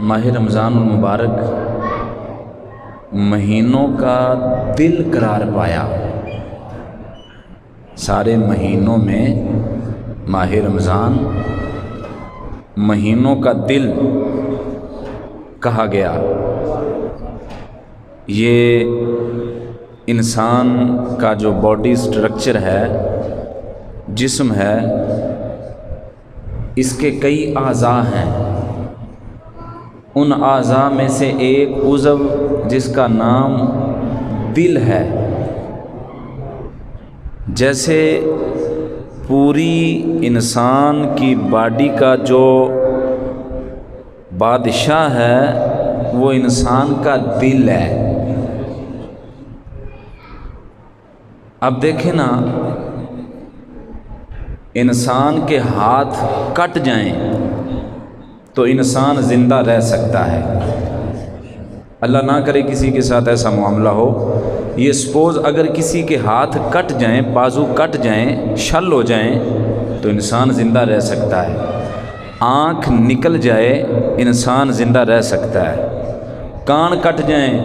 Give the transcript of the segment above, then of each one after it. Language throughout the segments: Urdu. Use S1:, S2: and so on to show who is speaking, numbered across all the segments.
S1: ماہ رمضان المبارک مہینوں کا دل قرار پایا۔ سارے مہینوں میں ماہ رمضان مہینوں کا دل کہا گیا۔ یہ انسان کا جو باڈی سٹرکچر ہے، جسم ہے، اس کے کئی اعضاء ہیں۔ ان اعضاء میں سے ایک عضو جس کا نام دل ہے، جیسے پوری انسان کی باڈی کا جو بادشاہ ہے وہ انسان کا دل ہے۔ اب دیکھیں نا، انسان کے ہاتھ کٹ جائیں تو انسان زندہ رہ سکتا ہے۔ اللہ نہ کرے کسی کے ساتھ ایسا معاملہ ہو۔ یہ سپوز اگر کسی کے ہاتھ کٹ جائیں، بازو کٹ جائیں، شل ہو جائیں تو انسان زندہ رہ سکتا ہے۔ آنکھ نکل جائے انسان زندہ رہ سکتا ہے۔ کان کٹ جائیں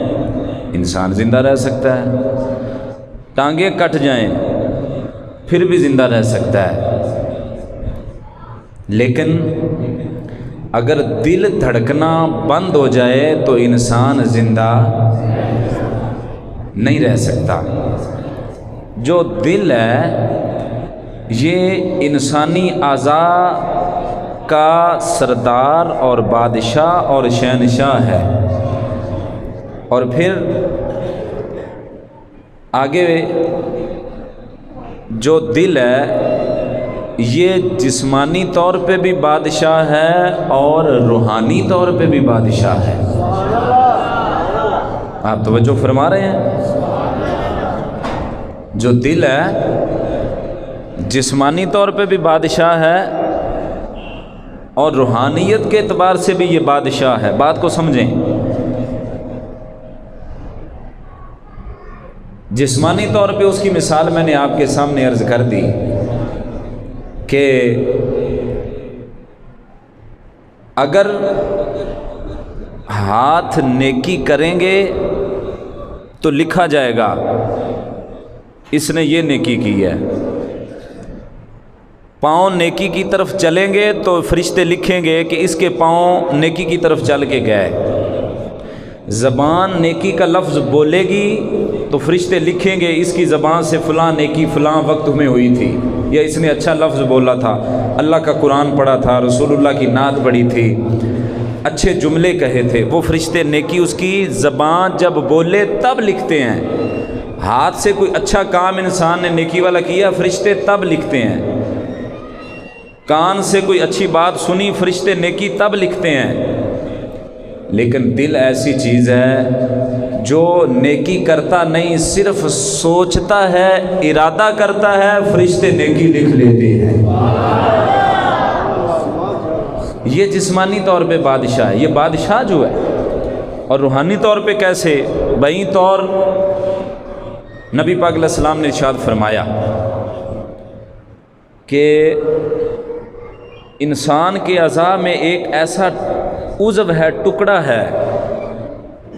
S1: انسان زندہ رہ سکتا ہے۔ ٹانگیں کٹ جائیں پھر بھی زندہ رہ سکتا ہے۔ لیکن اگر دل دھڑکنا بند ہو جائے تو انسان زندہ نہیں رہ سکتا۔ جو دل ہے یہ انسانی اعضاء کا سردار اور بادشاہ اور شہنشاہ ہے۔ اور پھر آگے جو دل ہے یہ جسمانی طور پہ بھی بادشاہ ہے اور روحانی طور پہ بھی بادشاہ ہے۔ آپ توجہ فرما رہے ہیں؟ جو دل ہے جسمانی طور پہ بھی بادشاہ ہے اور روحانیت کے اعتبار سے بھی یہ بادشاہ ہے۔ بات کو سمجھیں۔ جسمانی طور پہ اس کی مثال میں نے آپ کے سامنے عرض کر دی کہ اگر ہاتھ نیکی کریں گے تو لکھا جائے گا اس نے یہ نیکی کی ہے۔ پاؤں نیکی کی طرف چلیں گے تو فرشتے لکھیں گے کہ اس کے پاؤں نیکی کی طرف چل کے گئے۔ زبان نیکی کا لفظ بولے گی تو فرشتے لکھیں گے اس کی زبان سے فلاں نیکی فلاں وقت میں ہوئی تھی، یا اس نے اچھا لفظ بولا تھا، اللہ کا قرآن پڑھا تھا، رسول اللہ کی نعت پڑھی تھی، اچھے جملے کہے تھے۔ وہ فرشتے نیکی اس کی زبان جب بولے تب لکھتے ہیں۔ ہاتھ سے کوئی اچھا کام انسان نے نیکی والا کیا، فرشتے تب لکھتے ہیں۔ کان سے کوئی اچھی بات سنی، فرشتے نیکی تب لکھتے ہیں۔ لیکن دل ایسی چیز ہے جو نیکی کرتا نہیں، صرف سوچتا ہے، ارادہ کرتا ہے، فرشتے نیکی لکھ لیتے ہیں۔ یہ جسمانی طور پہ بادشاہ ہے، یہ بادشاہ جو ہے۔ اور روحانی طور پہ کیسے؟ بئی طور نبی پاک علیہ السلام نے ارشاد فرمایا کہ انسان کے اعضاء میں ایک ایسا عضو ہے، ٹکڑا ہے،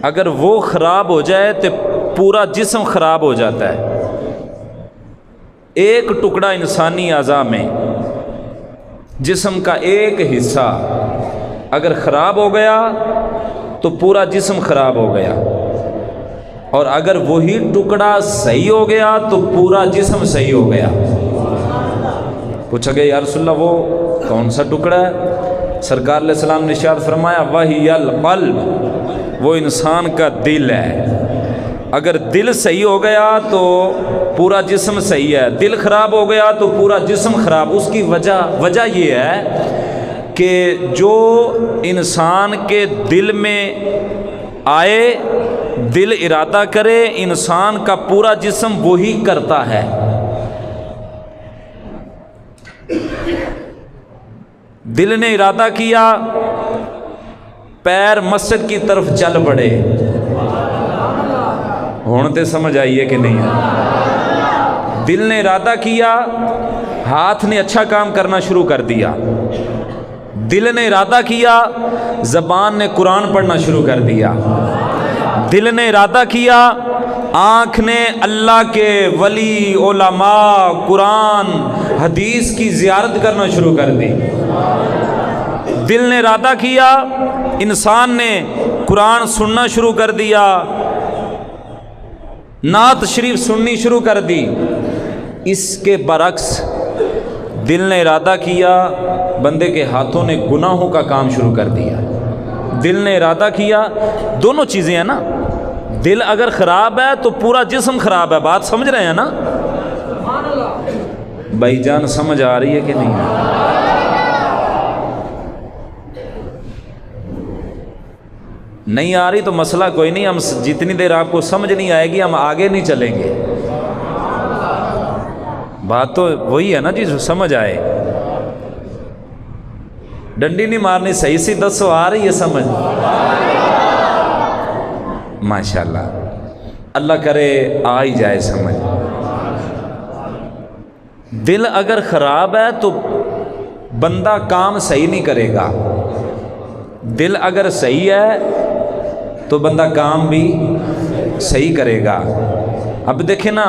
S1: اگر وہ خراب ہو جائے تو پورا جسم خراب ہو جاتا ہے۔ ایک ٹکڑا انسانی اعضاء میں، جسم کا ایک حصہ اگر خراب ہو گیا تو پورا جسم خراب ہو گیا، اور اگر وہی ٹکڑا صحیح ہو گیا تو پورا جسم صحیح ہو گیا۔ پوچھا گیا یا رسول اللہ وہ کون سا ٹکڑا ہے؟ سرکار علیہ السلام نے ارشاد فرمایا وَهِيَ الْقَلْبُ، وہ انسان کا دل ہے۔ اگر دل صحیح ہو گیا تو پورا جسم صحیح ہے، دل خراب ہو گیا تو پورا جسم خراب۔ اس کی وجہ یہ ہے کہ جو انسان کے دل میں آئے، دل ارادہ کرے، انسان کا پورا جسم وہی کرتا ہے۔ دل نے ارادہ کیا، پیر مسجد کی طرف چل پڑے۔ ہونتے سمجھ آئیے کہ نہیں؟ دل نے ارادہ کیا، ہاتھ نے اچھا کام کرنا شروع کر دیا، دل نے ارادہ کیا، زبان نے قرآن پڑھنا شروع کر دیا۔ دل نے ارادہ کیا، آنکھ نے اللہ کے ولی، علماء، قرآن، حدیث کی زیارت کرنا شروع کر دی۔ دل نے ارادہ کیا، انسان نے قرآن سننا شروع کر دیا، نعت شریف سننی شروع کر دی۔ اس کے برعکس دل نے ارادہ کیا، بندے کے ہاتھوں نے گناہوں کا کام شروع کر دیا۔ دل نے ارادہ کیا، دونوں چیزیں ہیں نا، دل اگر خراب ہے تو پورا جسم خراب ہے، بات سمجھ رہے ہیں نا بھائی جان؟ سمجھ آ رہی ہے کہ نہیں؟ نہیں آ رہی تو مسئلہ کوئی نہیں، ہم جتنی دیر آپ کو سمجھ نہیں آئے گی ہم آگے نہیں چلیں گے۔ بات تو وہی ہے نا جی، جو سمجھ آئے۔ ڈنڈی نہیں مارنی، صحیح سی دسو، آ رہی ہے سمجھ؟ ماشاءاللہ، اللہ کرے آ ہی جائے سمجھ۔ دل اگر خراب ہے تو بندہ کام صحیح نہیں کرے گا، دل اگر صحیح ہے تو بندہ کام بھی صحیح کرے گا۔ اب دیکھیں نا،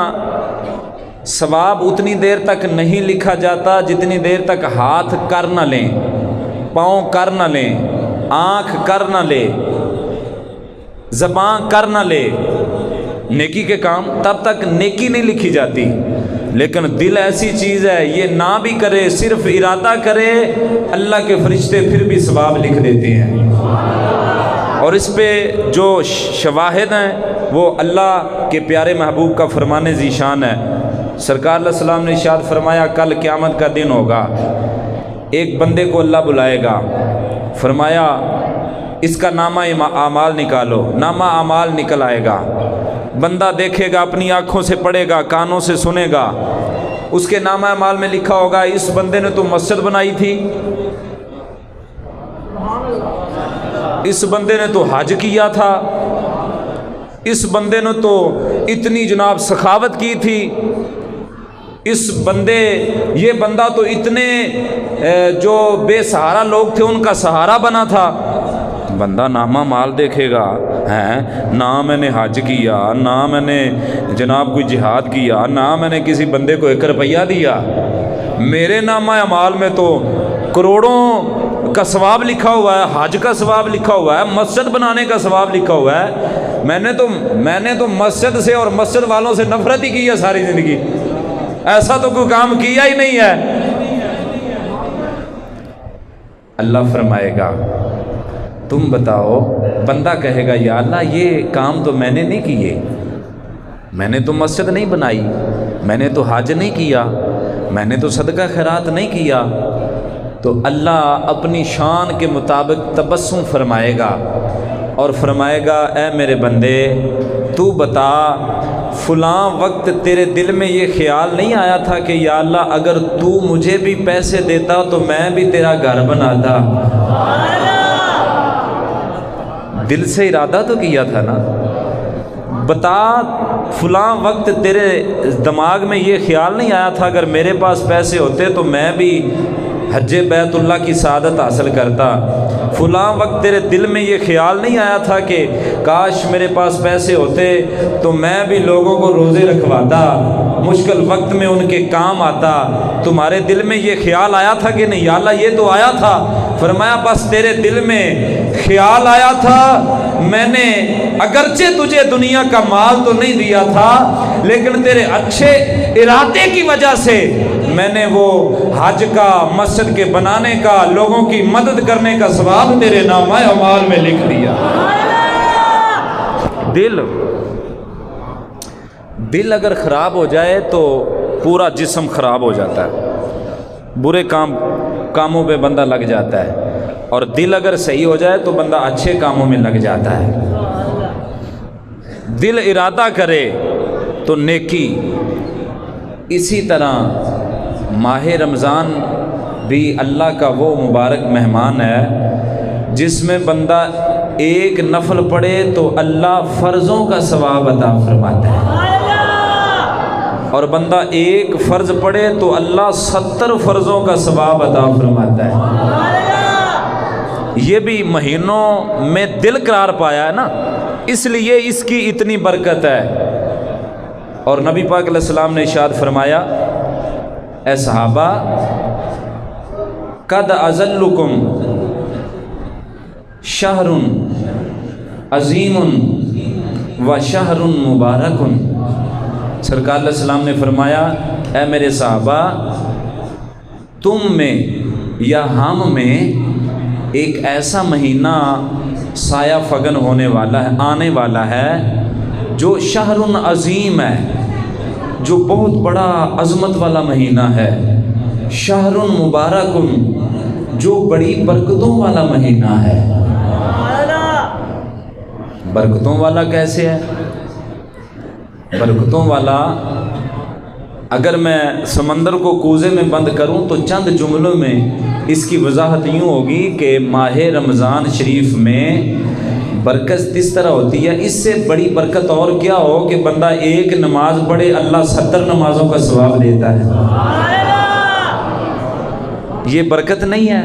S1: ثواب اتنی دیر تک نہیں لکھا جاتا جتنی دیر تک ہاتھ کر نہ لیں، پاؤں کر نہ لیں، آنکھ کر نہ لے، زبان کر نہ لے نیکی کے کام، تب تک نیکی نہیں لکھی جاتی۔ لیکن دل ایسی چیز ہے، یہ نہ بھی کرے، صرف ارادہ کرے، اللہ کے فرشتے پھر بھی ثواب لکھ دیتے ہیں۔ اور اس پہ جو شواہد ہیں وہ اللہ کے پیارے محبوب کا فرمان ذیشان ہے۔ سرکار علیہ السلام نے ارشاد فرمایا، کل قیامت کا دن ہوگا، ایک بندے کو اللہ بلائے گا، فرمایا اس کا نامہ اعمال نکالو، نامہ اعمال نکل آئے گا، بندہ دیکھے گا، اپنی آنکھوں سے پڑھے گا، کانوں سے سنے گا، اس کے نامہ اعمال میں لکھا ہوگا اس بندے نے تو مسجد بنائی تھی، اس بندے نے تو حج کیا تھا، اس بندے نے تو اتنی جناب سخاوت کی تھی، اس بندے، یہ بندہ تو اتنے جو بے سہارا لوگ تھے ان کا سہارا بنا تھا۔ بندہ نامہ مال دیکھے گا، ہیں نہ میں نے حج کیا، نہ میں نے جناب کوئی جہاد کیا، نہ میں نے کسی بندے کو 1 روپیہ دیا، میرے نامہ اعمال میں تو کروڑوں کا ثواب لکھا ہوا ہے، حج کا ثواب لکھا ہوا ہے، مسجد بنانے کا ثواب لکھا ہوا ہے، میں نے تو مسجد سے اور مسجد والوں سے نفرت ہی کی ہے ساری زندگی، ایسا تو کوئی کام کیا ہی نہیں ہے۔ اللہ فرمائے گا تم بتاؤ، بندہ کہے گا یا اللہ یہ کام تو میں نے نہیں کیے، میں نے تو مسجد نہیں بنائی، میں نے تو حج نہیں کیا، میں نے تو صدقہ خیرات نہیں کیا، تو اللہ اپنی شان کے مطابق تبسم فرمائے گا اور فرمائے گا اے میرے بندے تو بتا فلاں وقت تیرے دل میں یہ خیال نہیں آیا تھا کہ یا اللہ اگر تو مجھے بھی پیسے دیتا تو میں بھی تیرا گھر بناتا؟ دل سے ارادہ تو کیا تھا نا۔ بتا فلاں وقت تیرے دماغ میں یہ خیال نہیں آیا تھا اگر میرے پاس پیسے ہوتے تو میں بھی حج بیت اللہ کی سعادت حاصل کرتا؟ فلاں وقت تیرے دل میں یہ خیال نہیں آیا تھا کہ کاش میرے پاس پیسے ہوتے تو میں بھی لوگوں کو روزے رکھواتا، مشکل وقت میں ان کے کام آتا؟ تمہارے دل میں یہ خیال آیا تھا کہ نہیں؟ یا اللہ یہ تو آیا تھا۔ فرمایا بس تیرے دل میں خیال آیا تھا، میں نے اگرچہ تجھے دنیا کا مال تو نہیں دیا تھا لیکن تیرے اچھے ارادے کی وجہ سے میں نے وہ حج کا، مسجد کے بنانے کا، لوگوں کی مدد کرنے کا ثواب تیرے نامہ اعمال میں لکھ دیا۔ دل اگر خراب ہو جائے تو پورا جسم خراب ہو جاتا ہے، برے کاموں پہ بندہ لگ جاتا ہے، اور دل اگر صحیح ہو جائے تو بندہ اچھے کاموں میں لگ جاتا ہے۔ دل ارادہ کرے تو نیکی۔ اسی طرح ماہ رمضان بھی اللہ کا وہ مبارک مہمان ہے جس میں بندہ ایک نفل پڑھے تو اللہ فرضوں کا ثواب عطا فرماتا ہے، اور بندہ ایک فرض پڑھے تو اللہ 70 فرضوں کا ثواب عطا فرماتا ہے۔ یہ بھی مہینوں میں دل قرار پایا ہے نا، اس لیے اس کی اتنی برکت ہے۔ اور نبی پاک علیہ السلام نے ارشاد فرمایا، اے صحابہ، قد اذلکم شہر عظیم و شہر مبارک۔ سرکار علیہ السلام نے فرمایا، اے میرے صحابہ، تم میں یا ہم میں ایک ایسا مہینہ سایہ فگن ہونے والا ہے، آنے والا ہے، جو شہر عظیم ہے، جو بہت بڑا عظمت والا مہینہ ہے، شہر مبارک، جو بڑی برکتوں والا مہینہ ہے۔ برکتوں والا کیسے ہے؟ برکتوں والا، اگر میں سمندر کو کوزے میں بند کروں تو چند جملوں میں اس کی وضاحت یوں ہوگی کہ ماہ رمضان شریف میں برکت اس طرح ہوتی ہے، اس سے بڑی برکت اور کیا ہو کہ بندہ ایک نماز پڑھے، اللہ 70 نمازوں کا ثواب دیتا ہے۔ یہ برکت نہیں ہے؟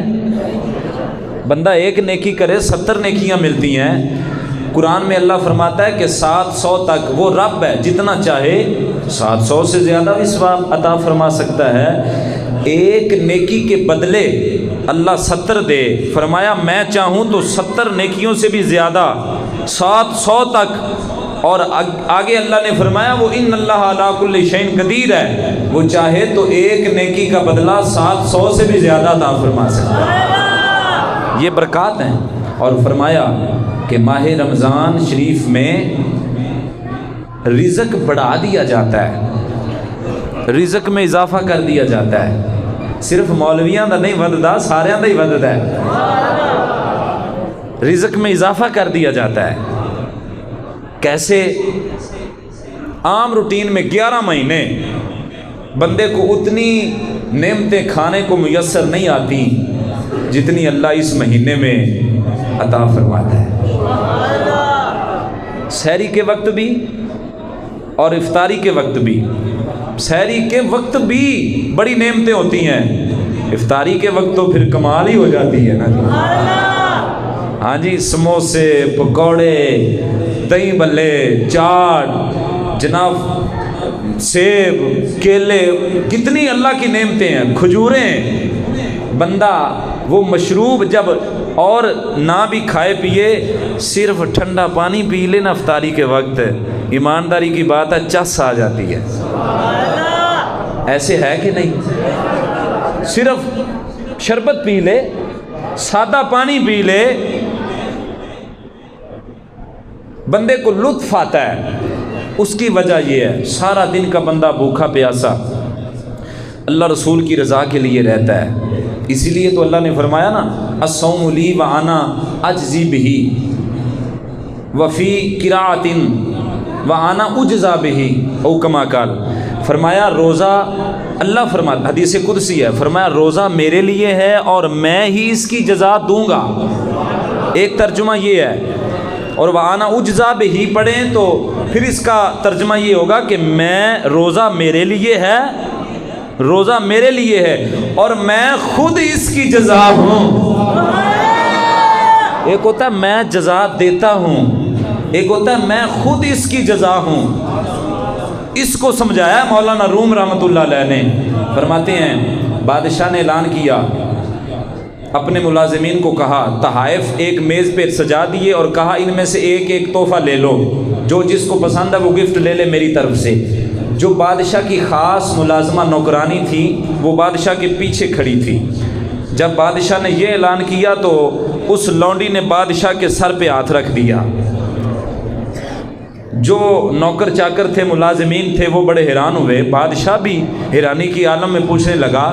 S1: بندہ ایک نیکی کرے 70 نیکیاں ملتی ہیں۔ قرآن میں اللہ فرماتا ہے کہ 700 تک وہ رب ہے، جتنا چاہے 700 سے زیادہ بھی ثواب عطا فرما سکتا ہے۔ ایک نیکی کے بدلے اللہ 70 دے، فرمایا میں چاہوں تو 70 نیکیوں سے بھی زیادہ، 700 تک۔ اور آگے اللہ نے فرمایا وہ ان اللہ علی کل شیء قدیر ہے، وہ چاہے تو ایک نیکی کا بدلہ 700 سے بھی زیادہ عطا فرما سکتا ہے۔ یہ برکات ہیں۔ اور فرمایا کہ ماہ رمضان شریف میں رزق بڑھا دیا جاتا ہے، رزق میں اضافہ کر دیا جاتا ہے۔ صرف مولویاں دا نہیں وددا، ساریاں دا ہی وددا ہے۔ رزق میں اضافہ کر دیا جاتا ہے۔ کیسے؟ عام روٹین میں 11 مہینے بندے کو اتنی نعمتیں کھانے کو میسر نہیں آتی جتنی اللہ اس مہینے میں عطا فرماتا ہے۔ سحری کے وقت بھی اور افطاری کے وقت بھی۔ سحری کے وقت بھی بڑی نعمتیں ہوتی ہیں، افطاری کے وقت تو پھر کمال ہی ہو جاتی ہے نا جی۔ ہاں جی، سموسے، پکوڑے، دہی بھلے، چاٹ، جناب سیب، کیلے، کتنی اللہ کی نعمتیں ہیں، کھجوریں۔ بندہ وہ مشروب جب اور نہ بھی کھائے پیے، صرف ٹھنڈا پانی پی لے نا افطاری کے وقت، ایمانداری کی بات ہے چس آ جاتی ہے۔ ایسے ہے کہ نہیں؟ صرف شربت پی لے، سادہ پانی پی لے، بندے کو لطف آتا ہے۔ اس کی وجہ یہ ہے سارا دن کا بندہ بھوکا پیاسا اللہ رسول کی رضا کے لیے رہتا ہے۔ اسی لیے تو اللہ نے فرمایا نا، الصوم لی وانا اجزی بہ وفی قراءۃ وانا اجزا بہ او کما قال۔ فرمایا روزہ، اللہ فرماتا، حدیث قدسی ہے، فرمایا روزہ میرے لیے ہے اور میں ہی اس کی جزا دوں گا۔ ایک ترجمہ یہ ہے، اور وانا اجزا بہ پڑھیں تو پھر اس کا ترجمہ یہ ہوگا کہ میں، روزہ میرے لیے ہے، روزہ میرے لیے ہے اور میں خود اس کی جزا ہوں۔ ایک ہوتا ہے میں جزا دیتا ہوں، ایک ہوتا ہے میں خود اس کی جزا ہوں۔ اس کو سمجھایا مولانا روم رحمۃ اللہ علیہ نے۔ فرماتے ہیں بادشاہ نے اعلان کیا، اپنے ملازمین کو کہا تحائف ایک میز پہ سجا دیے اور کہا ان میں سے ایک ایک تحفہ لے لو، جو جس کو پسند ہے وہ گفٹ لے لے میری طرف سے۔ جو بادشاہ کی خاص ملازمہ نوکرانی تھی وہ بادشاہ کے پیچھے کھڑی تھی۔ جب بادشاہ نے یہ اعلان کیا تو اس لونڈی نے بادشاہ کے سر پہ ہاتھ رکھ دیا۔ جو نوکر چاکر تھے، ملازمین تھے، وہ بڑے حیران ہوئے۔ بادشاہ بھی حیرانی کی عالم میں پوچھنے لگا،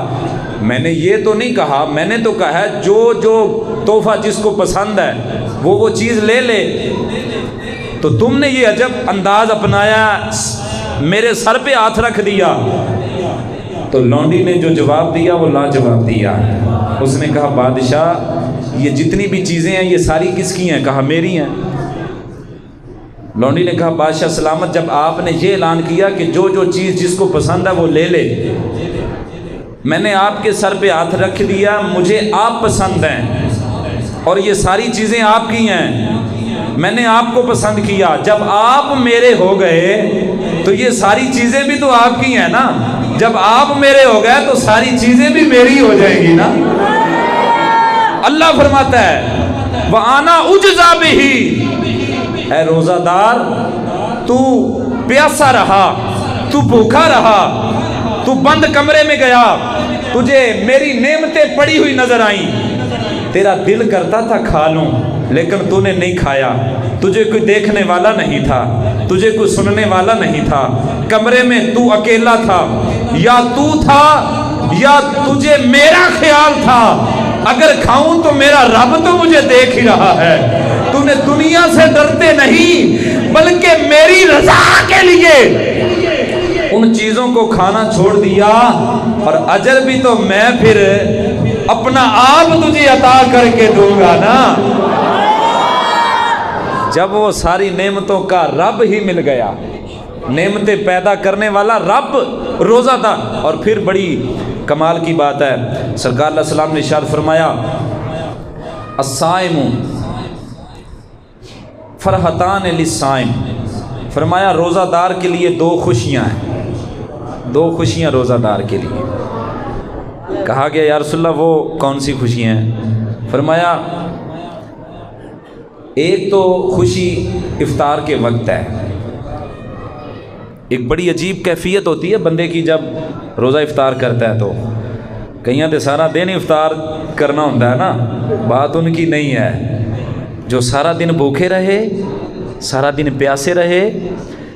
S1: میں نے یہ تو نہیں کہا، میں نے تو کہا ہے جو جو تحفہ جس کو پسند ہے وہ چیز لے لے، تو تم نے یہ عجب انداز اپنایا، میرے سر پہ ہاتھ رکھ دیا۔ تو لونڈی نے جو جواب دیا وہ لاجواب دیا۔ اس نے کہا بادشاہ یہ جتنی بھی چیزیں ہیں یہ ساری کس کی ہیں؟ کہا میری ہیں۔ لونڈی نے کہا بادشاہ سلامت، جب آپ نے یہ اعلان کیا کہ جو جو چیز جس کو پسند ہے وہ لے لے، میں نے آپ کے سر پہ ہاتھ رکھ دیا، مجھے آپ پسند ہیں، اور یہ ساری چیزیں آپ کی ہیں، میں نے آپ کو پسند کیا، جب آپ میرے ہو گئے تو یہ ساری چیزیں بھی تو آپ کی ہیں نا، جب آپ میرے ہو گئے تو ساری چیزیں بھی میری ہو جائیں گی نا۔ اللہ فرماتا ہے وَأَنَا أُجْزَى بِهِ، اے روزہ دار تو پیاسا رہا، تو بھوکا رہا، تو بند کمرے میں گیا، تجھے میری نعمتیں پڑی ہوئی نظر آئیں، تیرا دل کرتا تھا کھا لوں لیکن تو نے نہیں کھایا، تجھے کوئی دیکھنے والا نہیں تھا، تجھے کوئی سننے والا نہیں تھا، کمرے میں تو اکیلا تھا، یا تو تھا یا تجھے میرا خیال تھا اگر کھاؤں تو میرا رب تو مجھے دیکھ ہی رہا ہے، تو نے دنیا سے ڈرتے نہیں بلکہ میری رضا کے لیے ان چیزوں کو کھانا چھوڑ دیا، اور اجر بھی تو میں پھر اپنا آپ تجھے عطا کر کے دوں گا نا۔ جب وہ ساری نعمتوں کا رب ہی مل گیا، نعمتیں پیدا کرنے والا رب روزہ تھا۔ اور پھر بڑی کمال کی بات ہے، سرکار علیہ السلام نے ارشاد فرمایا الصائم فرحتان للصائم، فرمایا روزہ دار کے لیے دو خوشیاں ہیں، دو خوشیاں روزہ دار کے لیے۔ کہا گیا یا رسول اللہ وہ کون سی خوشیاں ہیں؟ فرمایا ایک تو خوشی افطار کے وقت ہے، ایک بڑی عجیب کیفیت ہوتی ہے بندے کی جب روزہ افطار کرتا ہے، تو کئیاں تے سارا دن افطار کرنا ہوتا ہے نا، بات ان کی نہیں ہے، جو سارا دن بھوکے رہے، سارا دن پیاسے رہے،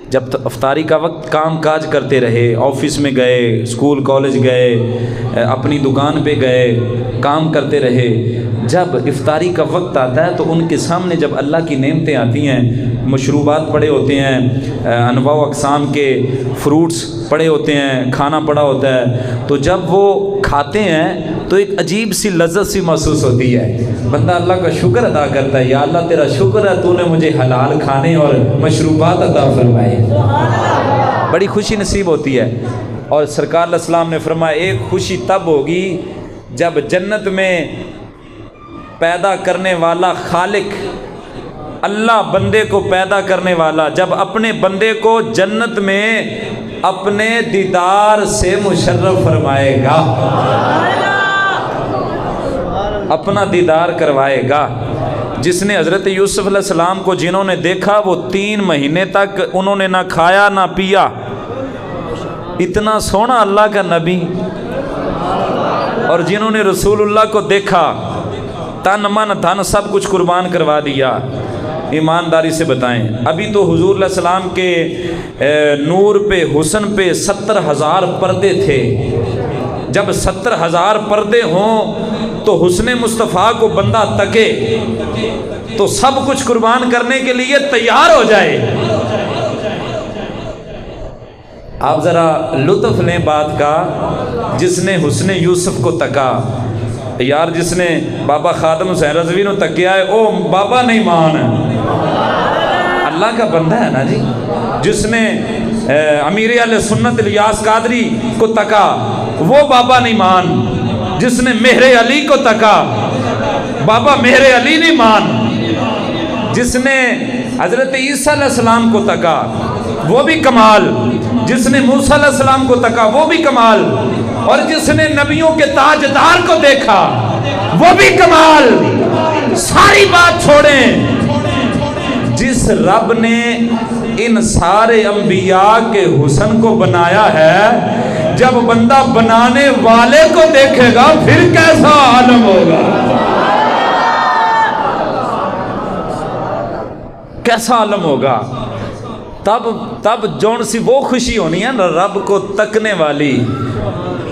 S1: جب افطاری کا وقت کام کاج کرتے رہے، آفس میں گئے، اسکول کالج گئے، اپنی دکان پہ گئے، کام کرتے رہے، جب افطاری کا وقت آتا ہے تو ان کے سامنے جب اللہ کی نعمتیں آتی ہیں، مشروبات پڑے ہوتے ہیں، انواع و اقسام کے فروٹس پڑے ہوتے ہیں، کھانا پڑا ہوتا ہے، تو جب وہ کھاتے ہیں تو ایک عجیب سی لذت سی محسوس ہوتی ہے، بندہ اللہ کا شکر ادا کرتا ہے، یا اللہ تیرا شکر ہے تو نے مجھے حلال کھانے اور مشروبات عطا فرمائے، بڑی خوشی نصیب ہوتی ہے۔ اور سرکار علیہ السلام نے فرمایا ایک خوشی تب ہوگی جب جنت میں پیدا کرنے والا خالق، اللہ بندے کو پیدا کرنے والا جب اپنے بندے کو جنت میں اپنے دیدار سے مشرف فرمائے گا، اپنا دیدار کروائے گا۔ جس نے حضرت یوسف علیہ السلام کو جنہوں نے دیکھا وہ 3 مہینے تک انہوں نے نہ کھایا نہ پیا، اتنا سونا اللہ کا نبی، اور جنہوں نے رسول اللہ کو دیکھا تن من دھن سب کچھ قربان کروا دیا۔ ایمانداری سے بتائیں، ابھی تو حضور علیہ السلام کے نور پہ حسن پہ 70,000 پردے تھے، جب 70,000 پردے ہوں تو حسن مصطفیٰ کو بندہ تکے تو سب کچھ قربان کرنے کے لیے تیار ہو جائے۔ آپ ذرا لطف لیں بات کا، جس نے حسن یوسف کو تکا، یار جس نے بابا خادم حسین رضوی نو تکیا ہے او بابا نہیں مان، اللہ کا بندہ ہے نا جی۔ جس نے امیر اہل سنت الیاس قادری کو تکا وہ بابا نہیں مان، جس نے مہر علی کو تکا بابا مہر علی نہیں مان، جس نے حضرت عیسیٰ علیہ السلام کو تکا وہ بھی کمال، جس نے موسیٰ علیہ السلام کو تکا وہ بھی کمال، اور جس نے نبیوں کے تاجدار کو دیکھا وہ بھی کمال۔ ساری بات چھوڑیں، جس رب نے ان سارے انبیاء کے حسن کو بنایا ہے، جب بندہ بنانے والے کو دیکھے گا پھر کیسا عالم ہوگا، کیسا عالم ہوگا۔ تب جون سی وہ خوشی ہونی ہے نا رب کو تکنے والی،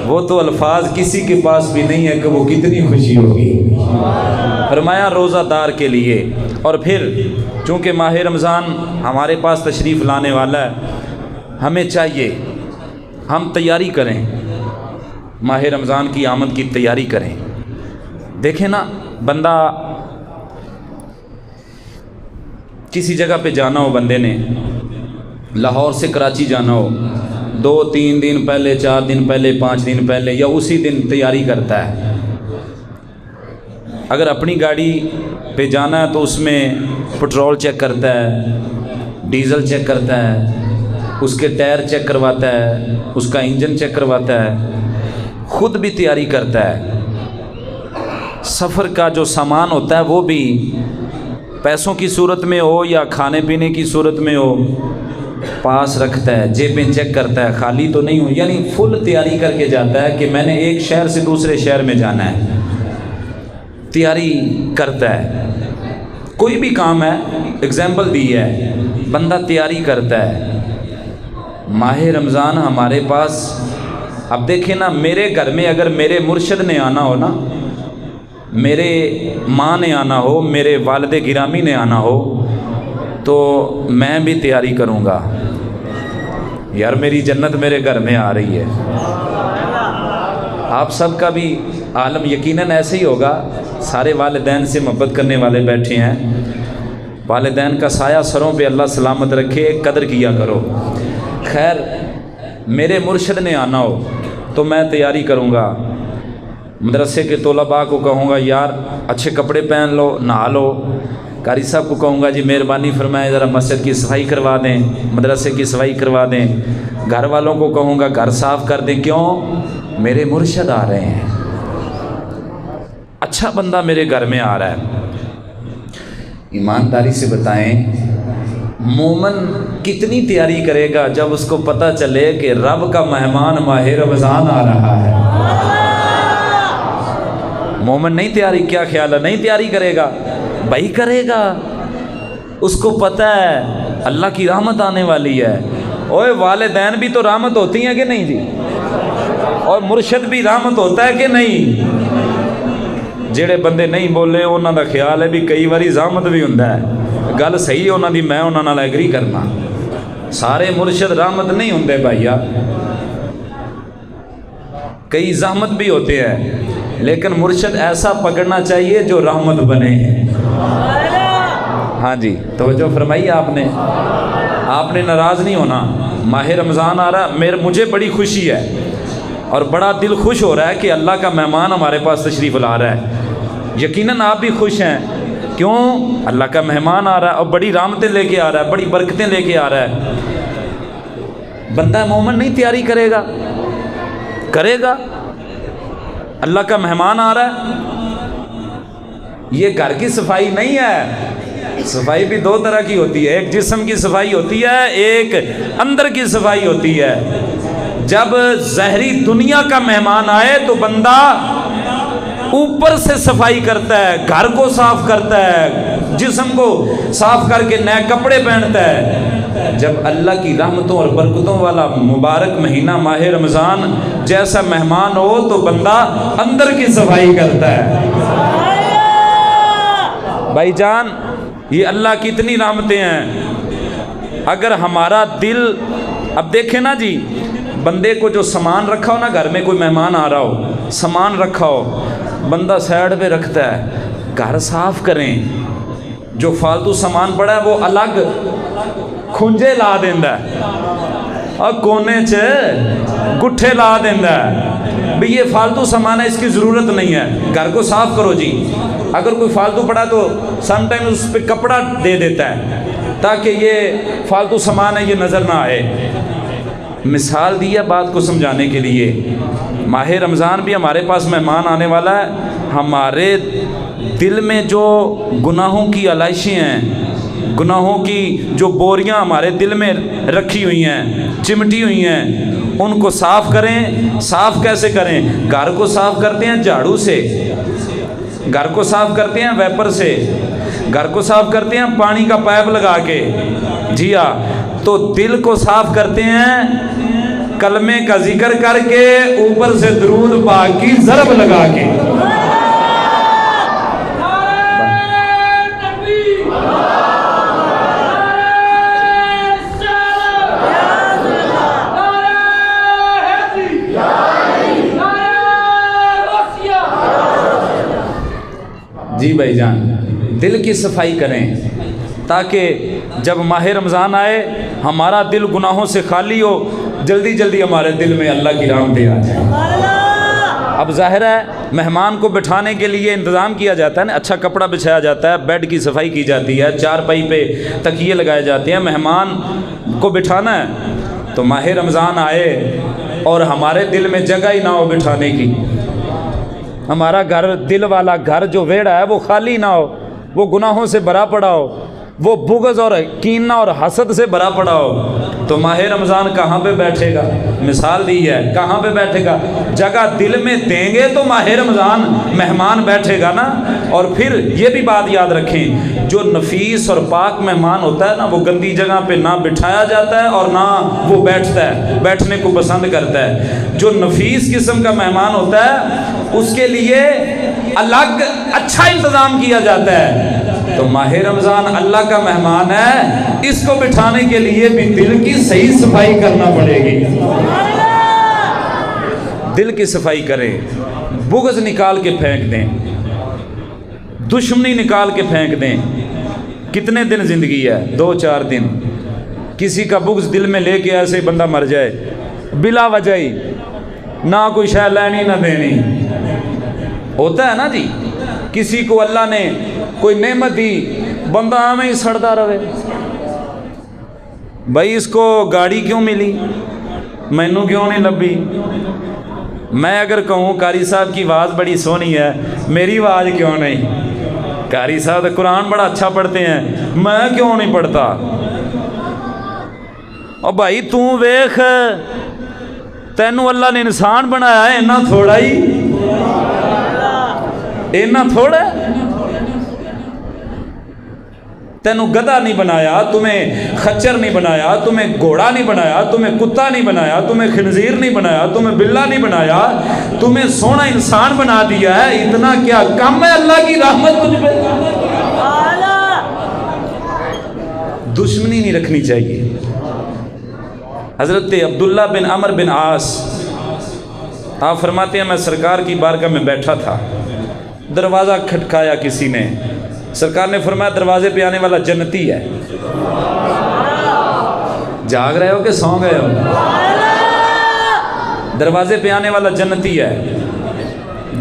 S1: وہ تو الفاظ کسی کے پاس بھی نہیں ہے کہ وہ کتنی خوشی ہوگی۔ فرمایا روزہ دار کے لیے۔ اور پھر چونکہ ماہ رمضان ہمارے پاس تشریف لانے والا ہے، ہمیں چاہیے ہم تیاری کریں، ماہ رمضان کی آمد کی تیاری کریں۔ دیکھیں نا، بندہ کسی جگہ پہ جانا ہو، بندے نے لاہور سے کراچی جانا ہو، 2-3 دن پہلے، 4 دن پہلے، 5 دن پہلے، یا اسی دن تیاری کرتا ہے، اگر اپنی گاڑی پہ جانا ہے تو اس میں پٹرول چیک کرتا ہے، ڈیزل چیک کرتا ہے، اس کے ٹائر چیک کرواتا ہے، اس کا انجن چیک کرواتا ہے، خود بھی تیاری کرتا ہے۔ سفر کا جو سامان ہوتا ہے وہ بھی پیسوں کی صورت میں ہو یا کھانے پینے کی صورت میں ہو، پاس رکھتا ہے، جیبیں چیک کرتا ہے خالی تو نہیں ہو، یعنی فل تیاری کر کے جاتا ہے کہ میں نے ایک شہر سے دوسرے شہر میں جانا ہے، تیاری کرتا ہے۔ کوئی بھی کام ہے، اگزامپل دی ہے، بندہ تیاری کرتا ہے۔ ماہ رمضان ہمارے پاس، اب دیکھیں نا، میرے گھر میں اگر میرے مرشد نے آنا ہو نا، میرے ماں نے آنا ہو، میرے والد گرامی نے آنا ہو، تو میں بھی تیاری کروں گا، یار میری جنت میرے گھر میں آ رہی ہے۔ آپ سب کا بھی عالم یقیناً ایسے ہی ہوگا، سارے والدین سے محبت کرنے والے بیٹھے ہیں، والدین کا سایہ سروں پہ اللہ سلامت رکھے، قدر کیا کرو۔ خیر، میرے مرشد نے آنا ہو تو میں تیاری کروں گا، مدرسے کے طلباء کو کہوں گا یار اچھے کپڑے پہن لو، نہا لو، قاری صاحب کو کہوں گا جی مہربانی فرمائیں ذرا مسجد کی صفائی کروا دیں، مدرسے کی صفائی کروا دیں، گھر والوں کو کہوں گا گھر صاف کر دیں، کیوں؟ میرے مرشد آ رہے ہیں، اچھا بندہ میرے گھر میں آ رہا ہے۔ ایمانداری سے بتائیں مومن کتنی تیاری کرے گا جب اس کو پتہ چلے کہ رب کا مہمان ماہ رمضان آ رہا ہے؟ مومن نہیں تیاری، کیا خیال ہے، نہیں تیاری کرے گا؟ بھائی کرے گا، اس کو پتہ ہے اللہ کی رحمت آنے والی ہے۔ اوے والدین بھی تو رحمت ہوتی ہیں کہ نہیں جی؟ اور مرشد بھی رحمت ہوتا ہے کہ نہیں؟ جڑے بندے نہیں بولے انہوں دا خیال ہے بھی کئی باری زحمت بھی ہوندا ہے، گل صحیح ہے انہوں دی، میں انہوں نال ایگری کرنا، سارے مرشد رحمت نہیں ہوندے بھائیا، کئی زحمت بھی ہوتے ہیں، لیکن مرشد ایسا پکڑنا چاہیے جو رحمت بنے۔ ہاں جی توجہ فرمائی آپ نے ناراض نہیں ہونا۔ ماہ رمضان آ رہا، مجھے بڑی خوشی ہے اور بڑا دل خوش ہو رہا ہے کہ اللہ کا مہمان ہمارے پاس تشریف لا رہا ہے، یقیناً آپ بھی خوش ہیں، کیوں؟ اللہ کا مہمان آ رہا ہے اور بڑی رحمتیں لے کے آ رہا ہے، بڑی برکتیں لے کے آ رہا ہے۔ بندہ مومن نہیں تیاری کرے گا؟ کرے گا، اللہ کا مہمان آ رہا ہے۔ یہ گھر کی صفائی نہیں ہے، صفائی بھی دو طرح کی ہوتی ہے، ایک جسم کی صفائی ہوتی ہے، ایک اندر کی صفائی ہوتی ہے۔ جب ظاہری دنیا کا مہمان آئے تو بندہ اوپر سے صفائی کرتا ہے، گھر کو صاف کرتا ہے، جسم کو صاف کر کے نئے کپڑے پہنتا ہے۔ جب اللہ کی رحمتوں اور برکتوں والا مبارک مہینہ ماہ رمضان جیسا مہمان ہو تو بندہ اندر کی صفائی کرتا ہے۔ بھائی جان یہ اللہ کی اتنی رحمتیں ہیں، اگر ہمارا دل، اب دیکھیں نا جی، بندے کو جو سامان رکھا ہو نا، گھر میں کوئی مہمان آ رہا ہو، سامان رکھا ہو، بندہ سائڈ پہ رکھتا ہے، گھر صاف کریں، جو فالتو سامان پڑا ہے وہ الگ کھنجے لا دیندا ہے اور کونے چ گٹھے لا دیندا ہے، بھی یہ فالتو سامان ہے، اس کی ضرورت نہیں ہے، گھر کو صاف کرو جی۔ اگر کوئی فالتو پڑا تو سم ٹائم اس پہ کپڑا دے دیتا ہے تاکہ یہ فالتو سامان ہے یہ نظر نہ آئے۔ مثال دی ہے بات کو سمجھانے کے لیے۔ ماہ رمضان بھی ہمارے پاس مہمان آنے والا ہے، ہمارے دل میں جو گناہوں کی علائشیں ہیں، گناہوں کی جو بوریاں ہمارے دل میں رکھی ہوئی ہیں، چمٹی ہوئی ہیں، ان کو صاف کریں۔ صاف کیسے کریں؟ گھر کو صاف کرتے ہیں جھاڑو سے، گھر کو صاف کرتے ہیں ویپر سے، گھر کو صاف کرتے ہیں پانی کا پائپ لگا کے، جی ہاں، تو دل کو صاف کرتے ہیں کلمے کا ذکر کر کے، اوپر سے درود پاک کی ضرب لگا کے۔ جی بھائی جان، دل کی صفائی کریں تاکہ جب ماہ رمضان آئے ہمارا دل گناہوں سے خالی ہو، جلدی جلدی ہمارے دل میں اللہ کی رحمتیں آ جائیں۔ اب ظاہر ہے مہمان کو بٹھانے کے لیے انتظام کیا جاتا ہے نا، اچھا کپڑا بچھایا جاتا ہے، بیڈ کی صفائی کی جاتی ہے، چارپائی پہ تکیے لگائے جاتے ہیں، مہمان کو بٹھانا ہے۔ تو ماہ رمضان آئے اور ہمارے دل میں جگہ ہی نہ ہو بٹھانے کی، ہمارا گھر، دل والا گھر جو ویڑا ہے وہ خالی نہ ہو، وہ گناہوں سے بھرا پڑا ہو، وہ بغض اور کینہ اور حسد سے بھرا پڑا ہو، تو ماہ رمضان کہاں پہ بیٹھے گا؟ مثال دی ہے، کہاں پہ بیٹھے گا؟ جگہ دل میں دیں گے تو ماہ رمضان مہمان بیٹھے گا نا۔ اور پھر یہ بھی بات یاد رکھیں، جو نفیس اور پاک مہمان ہوتا ہے نا، وہ گندی جگہ پہ نہ بٹھایا جاتا ہے اور نہ وہ بیٹھتا ہے، بیٹھنے کو پسند کرتا ہے۔ جو نفیس قسم کا مہمان ہوتا ہے اس کے لیے الگ اچھا انتظام کیا جاتا ہے۔ تو ماہ رمضان اللہ کا مہمان ہے، اس کو بٹھانے کے لیے بھی دل کی صحیح صفائی کرنا پڑے گی۔ دل کی صفائی کریں، بغض نکال کے پھینک دیں، دشمنی نکال کے پھینک دیں۔ کتنے دن زندگی ہے؟ 2-4 دن۔ کسی کا بغض دل میں لے کے ایسے بندہ مر جائے بلا وجہ ہی، نہ کوئی شے لینی نہ دینی، ہوتا ہے نا جی۔ کسی کو اللہ نے کوئی نعمت دی، بندہ ہمیں ہی سڑتا رہے، بھائی اس کو گاڑی کیوں ملی، مینوں کیوں نہیں لبھی؟ میں اگر کہوں قاری صاحب کی آواز بڑی سونی ہے، میری آواز کیوں نہیں؟ قاری صاحب قرآن بڑا اچھا پڑھتے ہیں، میں کیوں نہیں پڑھتا؟ اور بھائی تو ویخ، تینوں اللہ نے انسان بنایا ہے، اینا تھوڑا ہی، اینا تھوڑا ہے۔ تینوں گدھا نہیں بنایا، تمہیں خچر نہیں بنایا، تمہیں گھوڑا نہیں بنایا، تمہیں کتا نہیں بنایا، تمہیں خنزیر نہیں بنایا، تمہیں بلا نہیں بنایا، تمہیں سونا انسان بنا دیا ہے۔ اتنا کیا کم ہے اللہ کی رحمت تجھ پہ؟ دشمنی نہیں رکھنی چاہیے۔ حضرت عبداللہ بن عمر بن عاص آپ فرماتے ہیں، میں سرکار کی بارگاہ میں بیٹھا تھا، دروازہ کھٹکایا کسی نے، سرکار نے فرمایا دروازے پہ آنے والا جنتی ہے۔ جاگ رہے ہو کہ سو گئے ہو؟ دروازے پہ آنے والا جنتی ہے۔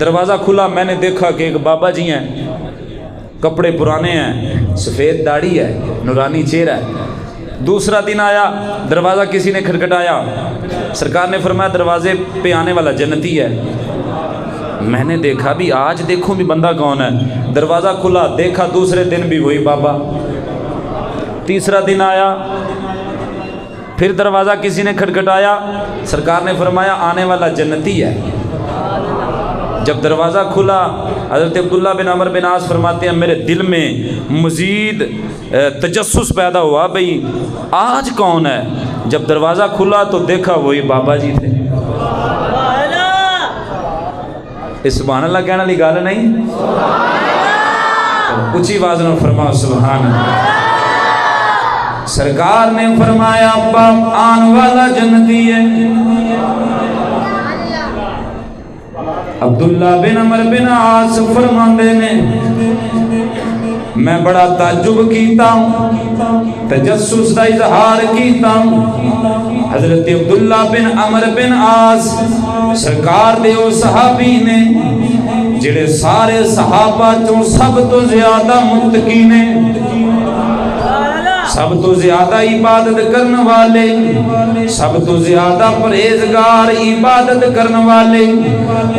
S1: دروازہ کھلا، میں نے دیکھا کہ ایک بابا جی ہیں، کپڑے پرانے ہیں، سفید داڑھی ہے، نورانی چہرہ ہے۔ دوسرا دن آیا، دروازہ کسی نے کھٹکھٹایا، سرکار نے فرمایا دروازے پہ آنے والا جنتی ہے۔ میں نے دیکھا بھی آج دیکھوں بھی بندہ کون ہے، دروازہ کھلا، دیکھا دوسرے دن بھی وہی بابا۔ تیسرا دن آیا، پھر دروازہ کسی نے کھٹکھٹایا، سرکار نے فرمایا آنے والا جنتی ہے۔ جب دروازہ کھلا، حضرت عبداللہ بن عمر بن عاص فرماتے ہیں میرے دل میں مزید تجسس پیدا ہوا، بھئی آج کون ہے؟ جب دروازہ کھلا تو دیکھا وہی بابا جی تھے۔ سبحان اللہ کہنے والی گل نہیں؟ اونچی آواز میں فرماؤ سبحان اللہ۔ سرکار نے فرمایا باپ آن والا جنتی ہے۔ عبداللہ بن عمر بن عاص فرماندے نے میں بڑا تعجب کیتا ہوں، تجسس کا اظہار کیتا ہوں۔ حضرت عبداللہ بن عمر بن عاص سرکار دے او صحابی نے جڑے سارے صحابہ چوں سب تو زیادہ متقی نے، سب تو زیادہ عبادت کرنے والے، سب تو زیادہ پرہیزگار عبادت کرنے والے،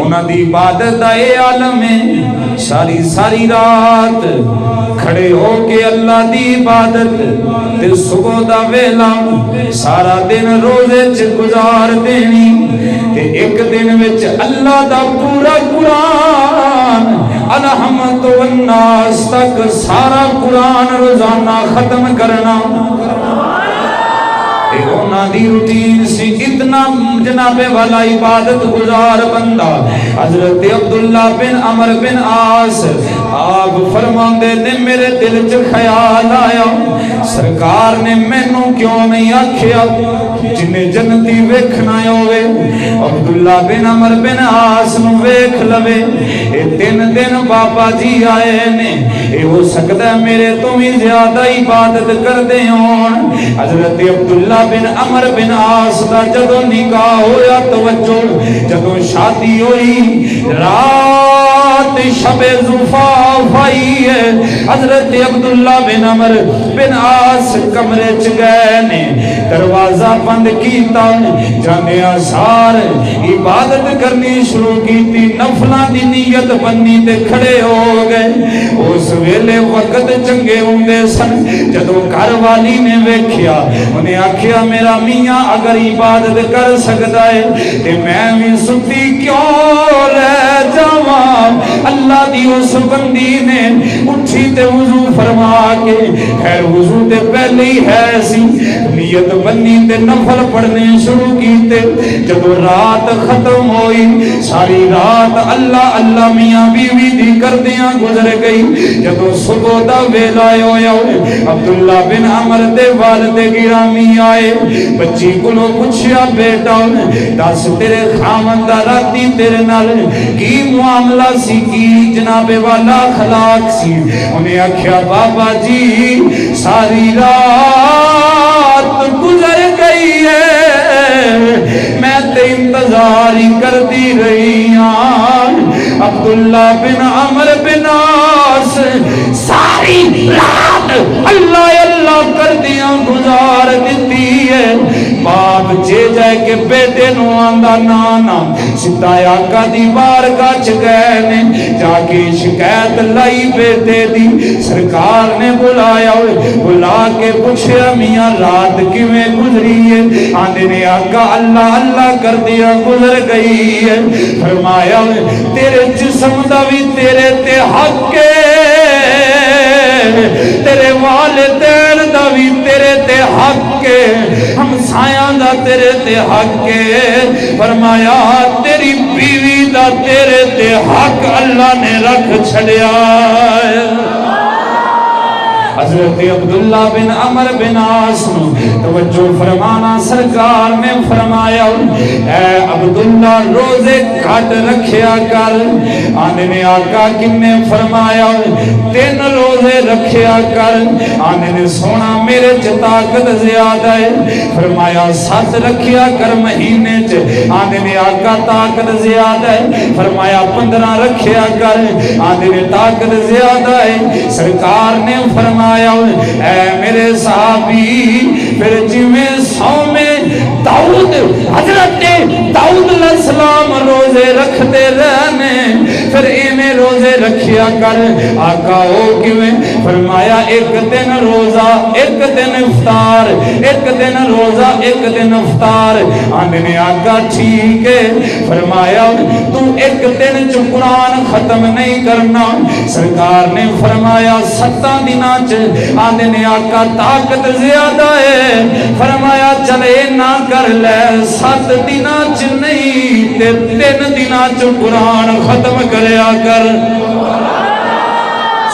S1: انہاں دی عبادت دا اے عالم ہے ساری ساری رات کھڑے ہو کے اللہ دی عبادت تے صبح دا ویلا سارا دن روزے چ گزار دینی تے ایک دن وچ اللہ دا پورا قرآن الحمد والناس تک سارا قرآن روزانہ ختم کرنا۔ اونا دی روٹین سی اتنا جناب والا عبادت گزار بندہ حضرت عبداللہ بن عمر بن عاص آپ فرماندے نے میرے دل چ خیال آیا سرکار نے مینوں کیوں نہیں آکھیا جنہیں جنتی ویکھنا ہوئے عبداللہ بن عمر بن عاص نو ویکھ لوے اے 3 دن بابا جی آئے نے اے ہو سکتا ہے میرے تو بھی زیادہ عبادت کر دے ہون حضرت عبداللہ بن عمر بن عاص دا جدو نکاح ہویا توجہ جدو شادی ہوئی رات شب زفاف آئی ہے حضرت عبداللہ بن عمر بن عاص کمرے چ گئے نے دروازہ بند کیتا جانے سار عبادت کرنی شروع کیتی نفلاں دی نیت بنی تے کھڑے ہو گئے اس ویلے وقت چنگے ہوندے سن جدو گھر والی نے ویکھیا انہیں آکھیا میرا میاں اگر عبادت کر سکتا ہے تے میں بھی ستی کیوں رہ جاواں اللہ دی اس بندی نے اٹھی تے وضو فرما کے خیر وضو تے پہلے ہی ہے سی نیت بنی تے نفل پڑھنے شروع کیتے جدو رات ختم ہوئی ساری رات اللہ اللہ میاں بیوی دی کردیاں گزر گئی جدو صبح دا ویلا ہویا عبداللہ بن عمر دے والد گرامی آئے بچی کلو پوچھیا بیٹا دس تیرے خاوند راتی تیرے نال کی معاملہ سی کی جناب والا اخلاق سی انہیں آکھیا بابا جی ساری رات گزر گئی ہے میں تے انتظار ہی کرتی رہی ہوں عبداللہ بن عمر بن عاص ساری رات اللہ اللہ کر دیا گزار دیتی ہے باپ جے جائے کہ بیٹے نو آندہ نانا سدھا آقا دی بارگاہ چ گئے نے جا کے شکایت لائی بیٹے دی سرکار نے بلایا بلا کے پوچھیا میاں رات کیویں گزری ہے آندے نے آقا اللہ اللہ کر دیا گزر گئی ہے فرمایا تیرے جسم دا بھی تیرے تے حق تیرے والدین دا بھی تیرے تے حق ہم سایاں دا تیرے تے حق فرمایا تیری بیوی دا تیرے تے حق اللہ نے رکھ چھڑیا حضرت عبداللہ بن عمر بن عاص توجہ فرمانا سرکار نے فرمایا اے عبداللہ روزے کھٹ رکھیا کر آنے نے آقا کنے فرمایا 3 روزے رکھیا کر آنے نے سونا میرے چ طاقت زیادہ ہے فرمایا 7 رکھیا کر مہینے چ آنے نے آقا طاقت زیادہ ہے فرمایا 15 رکھیا کر آنے نے طاقت زیادہ ہے سرکار نے فرمایا اے میرے صحابی پھر جویں 100 میں داؤد حضرت داؤد علیہ السلام روزے رکھتے رہنے پھر ایمیں روزے رکھیا کر آقا ہو کیویں فرمایا 1 دن روزہ 1 دن افطار 1 دن روزہ 1 دن افطار آنے نے آقا ٹھیک ہے فرمایا تو 1 دن جو قرآن ختم نہیں کرنا سرکار نے فرمایا 7 دناں آنے نے آقا طاقت زیادہ ہے فرمایا چلے نہ کر لے 7 دناں چ نہیں تے 3 دناں چ قرآن ختم کریا کر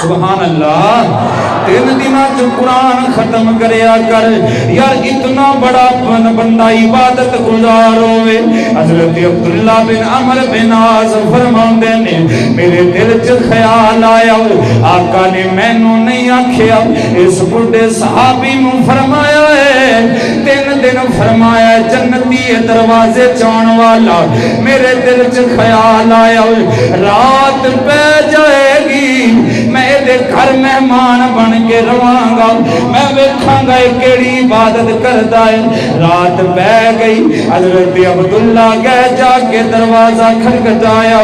S1: سبحان اللہ 3 دناں چ قرآن ختم کریا کر یار اتنا بڑا بندہ عبادت گزار ہوئے حضرت عبداللہ بن عمر بن عاص فرماندے نے میرے دل چ خیال آیا آقا نے مینوں نہیں آکھیا اس بڑھے صحابی نو فرمایا ہے 3 دن فرمایا جنتی دروازے چون والا میرے دل چ خیال آیا رات پہ جائے گی میں دے گھر مہمان بن کے رواں گا میں ویکھاں گا کیڑی عبادت کردا ہے رات بہ گئی حضرت عبداللہ گئے جا کے دروازہ کھٹکھٹایا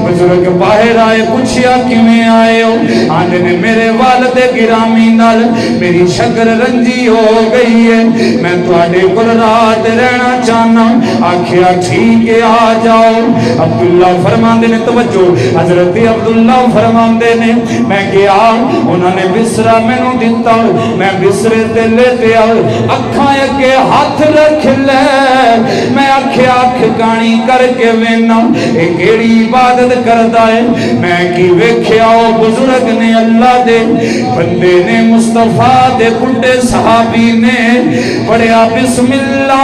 S1: بزرگ باہر آئے پوچھیا کیویں آئے ہو آندے نے میرے والد گرامی نال میری شکر رنجی ہو گئی ہے میں تواڈے کول رات رہنا چاہنا آکھیا ٹھیک ہے آ جاؤ عبداللہ فرماندے نے توجہ حضرت عبداللہ فرماندے نے میں گیا انہوں نے بسرا مینوں دتا میں بسرے تے لیٹے اکھاں اگے ہاتھ رکھ لے میں آکھیا اکھ کانی کر کے وینا اے کیڑی عبادت کردا ہے میں کی ویکھیا او بزرگ نے اللہ دے بندے نے مصطفیٰ دے بڑھے صحابی نے پڑھیا بسم اللہ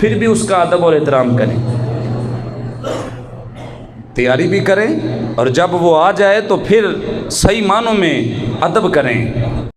S1: پھر بھی اس کا ادب اور احترام کریں، تیاری بھی کریں، اور جب وہ آ جائے تو پھر صحیح معنوں میں ادب کریں،